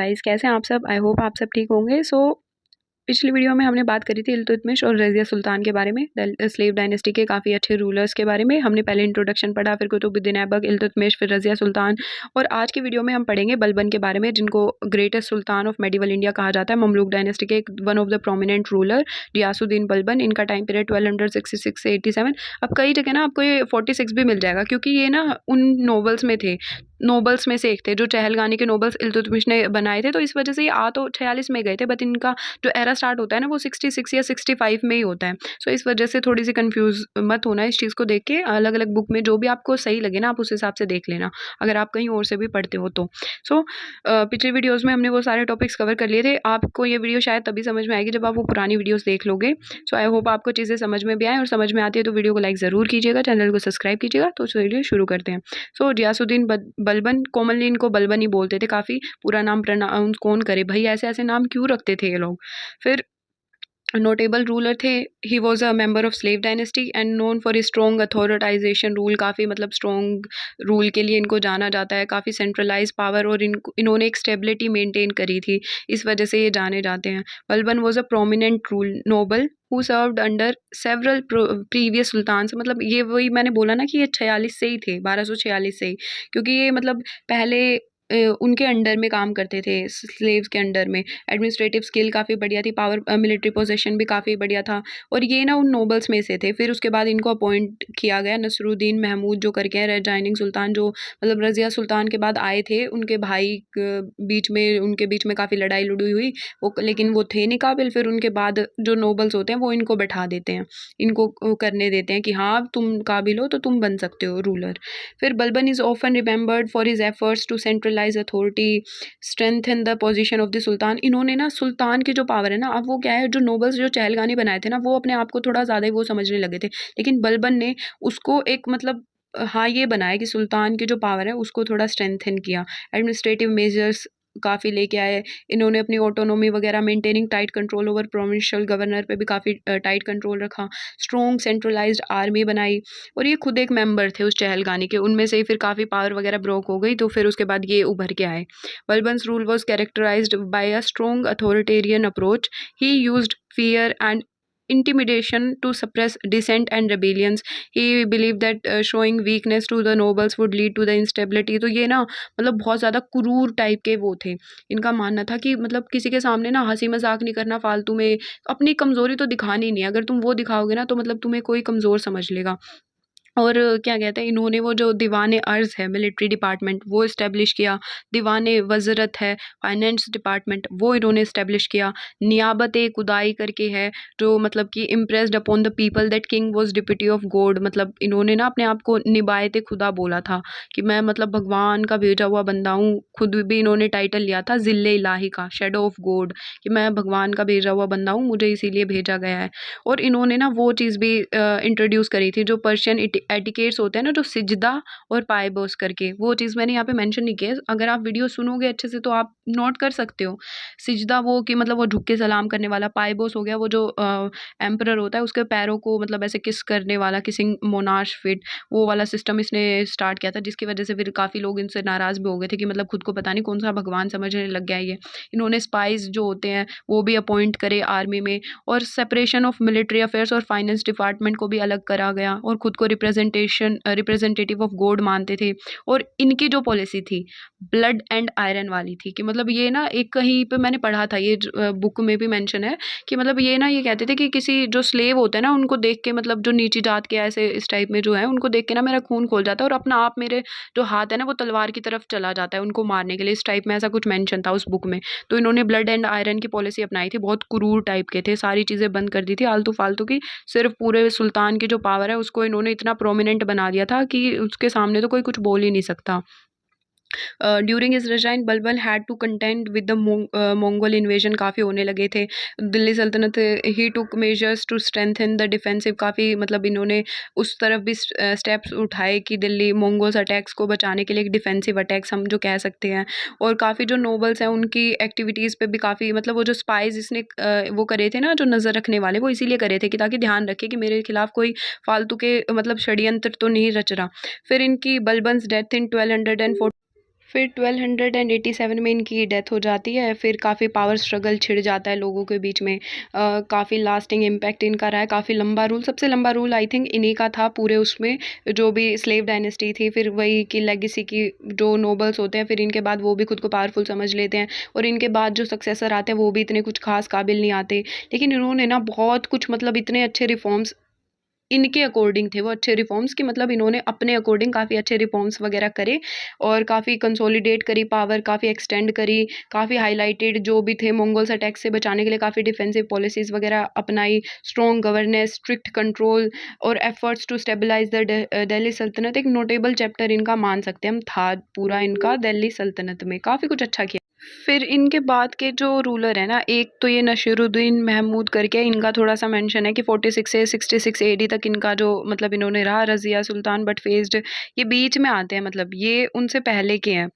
Guys, कैसे हैं आप सब। आई होप आप सब ठीक होंगे। पिछली वीडियो में हमने बात करी थी इल्तुतमिश और रज़िया सुल्तान के बारे में, स्लेव डायनेस्टी के काफ़ी अच्छे रूलर्स के बारे में। हमने पहले इंट्रोडक्शन पढ़ा, फिर कुतुबुद्दीन ऐबक, इल्तुतमिश, फिर रज़िया सुल्तान। और आज की वीडियो में हम पढ़ेंगे बलबन के बारे में, जिनको greatest sultan of medieval India कहा जाता है। ममलूक डायनेस्टी के one of the prominent ruler Ghiyasuddin Balban. इनका टाइम पीरियड 1266 से 87। अब कई जगह ना आपको ये 46 भी मिल जाएगा, क्योंकि ये ना उन नोबल्स में थे, नोबल्स में से एक थे जो चहलगानी के नोबल्स इल्तुतमिश ने बनाए थे। तो इस वजह से ये आ तो 46 में गए थे, बट इनका जो एरा स्टार्ट होता है ना वो 66 या 65 में ही होता है। सो इस वजह से थोड़ी सी कंफ्यूज मत होना इस चीज़ को देख के। अलग अलग बुक में जो भी आपको सही लगे ना, आप उस हिसाब से देख लेना, अगर आप कहीं और से भी पढ़ते हो तो। पिछले वीडियोज़ में हमने वो सारे टॉपिक्स कवर कर लिए थे। आपको ये वीडियो शायद तभी समझ में आएगी जब आप वो पुरानी वीडियोज़ देख लोगे। सो आई होप आपको चीज़ें समझ में भी आए, और समझ में आती है तो वीडियो को लाइक ज़रूर कीजिएगा, चैनल को सब्सक्राइब कीजिएगा। तो चलिए शुरू करते हैं। गियासुद्दीन बलबन, कॉमनली इनको बलबन ही बोलते थे। काफ़ी पूरा नाम प्रोनाउंस कौन करे भाई, ऐसे ऐसे नाम क्यों रखते थे ये लोग। फिर नोटेबल रूलर थे। He was a member of slave dynasty and known for strong authoritarian rule. काफ़ी मतलब स्ट्रॉन्ग रूल के लिए इनको जाना जाता है, काफ़ी सेंट्रलाइज पावर, और इन्होंने एक स्टेबिलिटी मेंटेन करी थी, इस वजह से ये जाने जाते हैं। Balban was a prominent rule noble who served under several previous sultan. मतलब ये वही मैंने बोला ना कि ये 46 से ही थे, 1246 से ही, क्योंकि ये मतलब पहले उनके अंडर में काम करते थे, स्लेव्स के अंडर में। एडमिनिस्ट्रेटिव स्किल काफ़ी बढ़िया थी, पावर मिलिट्री पोजीशन भी काफ़ी बढ़िया था, और ये ना उन नोबल्स में से थे। फिर उसके बाद इनको अपॉइंट किया गया नसरुद्दीन महमूद जो करके हैं रेजाइनिंग सुल्तान, जो मतलब रज़िया सुल्तान के बाद आए थे। उनके भाई उनके बीच में काफ़ी लड़ाई लड़ुई हुई, वो लेकिन वो थे नहीं काबिल। फिर उनके बाद जो नोबल्स होते हैं वो इनको बैठा देते हैं, इनको करने देते हैं कि हाँ तुम काबिल हो तो तुम बन सकते हो रूलर। फिर Balban is often remembered for his efforts to centralise authority, strengthen the position of the sultan. इन्होंने ना सुल्तान की जो पावर है ना, अब वो क्या है, जो नोबल्स जो चहलगानी बनाए थे ना, वो अपने आप को थोड़ा ज़्यादा ही वो समझने लगे थे, लेकिन बलबन ने उसको एक मतलब हाँ ये बनाया कि सुल्तान की जो पावर है उसको थोड़ा स्ट्रेंथन किया। एडमिनिस्ट्रेटिव मेजर्स काफ़ी लेके आए इन्होंने, अपनी ऑटोनोमी वगैरह, maintaining tight control over provincial governor पे भी काफ़ी टाइट कंट्रोल रखा। स्ट्रॉन्ग सेंट्रलाइज्ड आर्मी बनाई, और ये खुद एक मेंबर थे उस चहलगानी के। उनमें से ही फिर काफ़ी पावर वगैरह ब्रोक हो गई, तो फिर उसके बाद ये उभर के आए। Balban's rule was characterized by a strong authoritarian approach. He used fear and intimidation to suppress dissent and rebellions. He believed that showing weakness to the nobles would lead to the instability. तो ये ना मतलब बहुत ज़्यादा क्रूर type के वो थे। इनका मानना था कि मतलब किसी के सामने ना हंसी मजाक नहीं करना फालतू में, अपनी कमज़ोरी तो दिखानी नहीं है। अगर तुम वो दिखाओगे ना तो मतलब तुम्हें कोई कमज़ोर समझ लेगा। और क्या कहते हैं, इन्होंने वो जो दीवान अर्ज़ है मिलिट्री डिपार्टमेंट वो इस्टेब्लिश किया। दीवान वज़रत है फाइनेंस डिपार्टमेंट, वो इन्होंने इस्टेब्लिश किया। नियाबत खुदाई करके है, जो मतलब कि impressed upon the people that king was deputy of God. मतलब इन्होंने ना अपने आप को निबायत खुदा बोला था कि मैं मतलब भगवान का भेजा हुआ बंदा हूँ। खुद भी इन्होंने टाइटल लिया था ज़िल्ले इलाही का, शेडो ऑफ गॉड, कि मैं भगवान का भेजा हुआ बंदा हूँ, मुझे इसीलिए भेजा गया है। और इन्होंने ना वो चीज़ भी इंट्रोड्यूस करी थी जो पर्शियन एटिकेट्स होते हैं ना, जो सिजदा और पायबोस करके, वो चीज़ मैंने यहाँ पे मेंशन नहीं किया। अगर आप वीडियो सुनोगे अच्छे से तो आप नोट कर सकते हो। सिजदा वो कि मतलब वो झुक के सलाम करने वाला, पायबोस हो गया वो जो एम्परर होता है उसके पैरों को मतलब ऐसे किस करने वाला, किसिंग मोनाश फिट, वो वाला सिस्टम इसने स्टार्ट किया था, जिसकी वजह से फिर काफ़ी लोग इनसे नाराज़ भी हो गए थे कि मतलब खुद को पता नहीं कौन सा भगवान समझने लग गया ये। इन्होंने स्पाइस जो होते हैं वो भी अपॉइंट करे आर्मी में, और सेपरेशन ऑफ मिलिट्री अफेयर्स और फाइनेंस डिपार्टमेंट को भी अलग करा गया, और खुद को रिप्रेजेंटेटिव ऑफ गॉड मानते थे। और इनकी जो पॉलिसी थी ब्लड एंड आयरन वाली थी, कि मतलब ये ना एक कहीं पे मैंने पढ़ा था, ये बुक में भी मेंशन है कि मतलब ये ना ये कहते थे कि किसी जो स्लेव होते हैं ना उनको देख के, मतलब जो नीची जात के ऐसे इस टाइप में जो है, उनको देख के ना मेरा खून खोल जाता है, और अपना आप मेरे जो हाथ है ना वो तलवार की तरफ चला जाता है उनको मारने के लिए, इस टाइप में ऐसा कुछ मेंशन था उस बुक में। तो इन्होंने ब्लड एंड आयरन की पॉलिसी अपनाई थी, बहुत क्रूर टाइप के थे, सारी चीज़ें बंद कर दी थी आलतू फालतू की। सिर्फ पूरे सुल्तान की जो पावर है उसको इन्होंने इतना प्रोमिनेंट बना दिया था कि उसके सामने तो कोई कुछ बोल ही नहीं सकता। During his reign Balban had to contend with the Mongol invasion, काफ़ी होने लगे थे। दिल्ली सल्तनत, he took measures to strengthen the defensive, काफ़ी मतलब इन्होंने उस तरफ भी स्टेप्स उठाए कि दिल्ली मंगोल्स अटैक्स को बचाने के लिए एक डिफेंसिव अटैक्स हम जो कह सकते हैं। और काफ़ी जो नोबल्स हैं उनकी एक्टिविटीज़ पे भी काफ़ी मतलब वो जो स्पाइज इसने वो करे थे ना, जो नज़र रखने वाले, वो इसीलिए करे थे कि ताकि ध्यान रखे कि मेरे खिलाफ कोई फालतू के मतलब षड्यंत्र तो नहीं रच रहा। फिर इनकी बलबन्स डेथ इन 1240 फिर 1287 में इनकी डेथ हो जाती है। फिर काफ़ी पावर स्ट्रगल छिड़ जाता है लोगों के बीच में। काफ़ी लास्टिंग इम्पैक्ट इनका रहा है, काफ़ी लंबा रूल, सबसे लंबा रूल आई थिंक इन्हीं का था पूरे उसमें, जो भी स्लेव डायनेस्टी थी। फिर वही की लेगेसी की जो नोबल्स होते हैं, फिर इनके बाद वो भी खुद को पावरफुल समझ लेते हैं, और इनके बाद जो सक्सेसर आते हैं वो भी इतने कुछ खास काबिल नहीं आते। लेकिन इन्होंने ना बहुत कुछ, मतलब इतने अच्छे रिफॉर्म्स इनके अकॉर्डिंग थे वो अच्छे रिफॉर्म्स, कि मतलब इन्होंने अपने अकॉर्डिंग काफ़ी अच्छे रिफॉर्म्स वगैरह करे, और काफ़ी कंसोलिडेट करी पावर, काफ़ी एक्सटेंड करी, काफ़ी हाईलाइटेड जो भी थे मंगोल्स अटैक से बचाने के लिए काफ़ी डिफेंसिव पॉलिसीज़ वगैरह अपनाई, स्ट्रॉन्ग गवर्नेंस, स्ट्रिक्ट कंट्रोल, और efforts to stabilise the Delhi सल्तनत। एक नोटेबल चैप्टर इनका मान सकते हैं हम था पूरा इनका दिल्ली सल्तनत में, काफ़ी कुछ अच्छा किया। फिर इनके बाद के जो रूलर है ना, एक तो ये नसीरुद्दीन महमूद करके, इनका थोड़ा सा मेंशन है कि 46 से 66 एडी तक इनका जो मतलब इन्होंने रहा रज़िया सुल्तान, बट फेस्ड, ये बीच में आते हैं, मतलब ये उनसे पहले के हैं।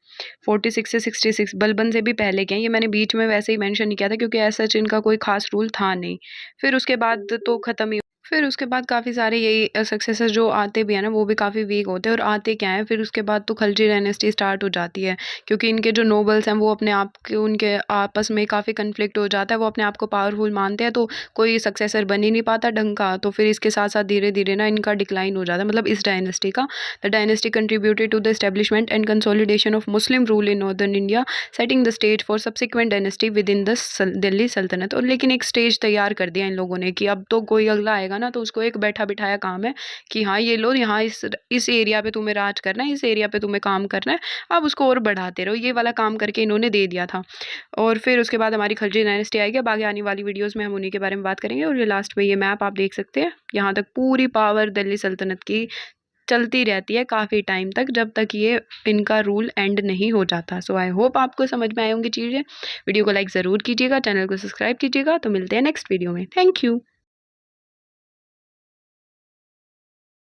46 से 66 बलबन से भी पहले के हैं। ये मैंने बीच में वैसे ही मेंशन नहीं किया था क्योंकि ऐसा इनका कोई खास रूल था नहीं। फिर उसके बाद तो ख़त्म ही। फिर उसके बाद काफ़ी सारे यही सक्सेसर जो आते भी हैं ना, वो भी काफ़ी वीक होते हैं। और आते क्या हैं, फिर उसके बाद तो खलजी डायनेस्टी स्टार्ट हो जाती है, क्योंकि इनके जो नोबल्स हैं वो अपने आप के, उनके आपस में काफ़ी कन्फ्लिक्ट हो जाता है, वो अपने आप को पावरफुल मानते हैं, तो कोई सक्सेसर बन ही नहीं पाता ढंग का। तो फिर इसके साथ साथ धीरे धीरे ना इनका डिक्लाइन हो जाता है, मतलब इस डायनेस्टी का। The dynasty contributed to the establishment and consolidation of Muslim rule in northern India, setting the stage for subsequent dynasty within the Delhi सल्तनत। और लेकिन एक स्टेज तैयार कर दिया इन लोगों ने कि अब तो कोई अगला आएगा ना, तो उसको एक बैठा बिठाया काम है कि हाँ ये लो, यहाँ इस एरिया पे तुम्हें राज करना है, इस एरिया पे तुम्हें काम करना है, अब उसको और बढ़ाते रहो, ये वाला काम करके इन्होंने दे दिया था। और फिर उसके बाद हमारी खलजी डायनेस्टी आएगी। अब आगे आने वाली वीडियोस में हम उन्हीं के बारे में बात करेंगे। और ये लास्ट में ये मैप आप देख सकते हैं, यहाँ तक पूरी पावर दिल्ली सल्तनत की चलती रहती है काफ़ी टाइम तक, जब तक ये इनका रूल एंड नहीं हो जाता। सो आई होप आपको समझ में आई होंगी चीज़ें। वीडियो को लाइक ज़रूर कीजिएगा, चैनल को सब्सक्राइब कीजिएगा। तो मिलते हैं नेक्स्ट वीडियो में। Thank you.